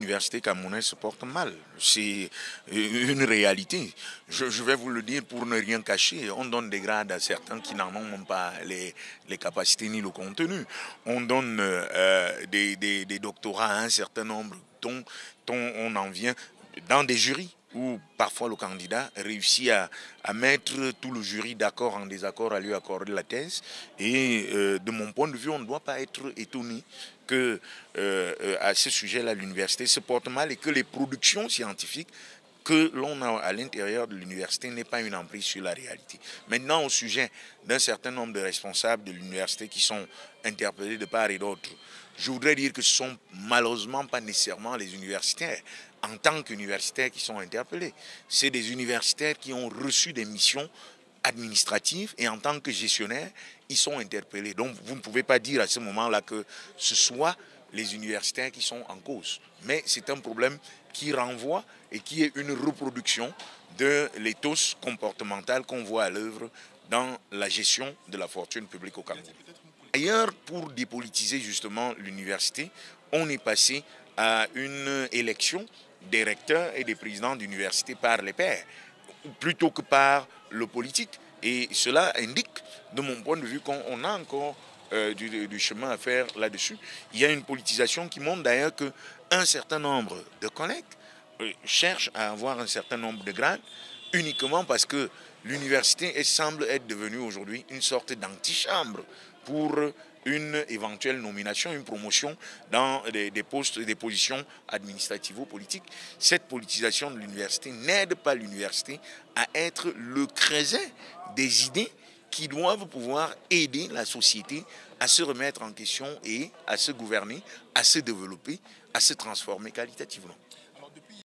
L'université camerounaise se porte mal. C'est une réalité. Je vais vous le dire pour ne rien cacher. On donne des grades à certains qui n'en ont même pas les capacités ni le contenu. On donne des doctorats à un certain nombre dont on en vient dans des jurys où parfois le candidat réussit à mettre tout le jury d'accord en désaccord, à lui accorder la thèse. Et de mon point de vue, on ne doit pas être étonné que à ce sujet-là, l'université se porte mal et que les productions scientifiques que l'on a à l'intérieur de l'université n'aient pas une emprise sur la réalité. Maintenant, au sujet d'un certain nombre de responsables de l'université qui sont interpellés de part et d'autre, je voudrais dire que ce ne sont malheureusement pas nécessairement les universitaires en tant qu'universitaires qui sont interpellés. C'est des universitaires qui ont reçu des missions administratifs et en tant que gestionnaires, ils sont interpellés. Donc vous ne pouvez pas dire à ce moment-là que ce soit les universitaires qui sont en cause. Mais c'est un problème qui renvoie et qui est une reproduction de l'éthos comportemental qu'on voit à l'œuvre dans la gestion de la fortune publique au Cameroun. D'ailleurs, pour dépolitiser justement l'université, on est passé à une élection des recteurs et des présidents d'université par les pairs, plutôt que par le politique. Et cela indique, de mon point de vue, qu'on a encore du chemin à faire là-dessus. Il y a une politisation qui montre d'ailleurs qu'un certain nombre de collègues cherchent à avoir un certain nombre de grades uniquement parce que l'université semble être devenue aujourd'hui une sorte d'antichambre pour une éventuelle nomination, une promotion dans des postes, des positions administrativo-politiques. Cette politisation de l'université n'aide pas l'université à être le creuset des idées qui doivent pouvoir aider la société à se remettre en question et à se gouverner, à se développer, à se transformer qualitativement.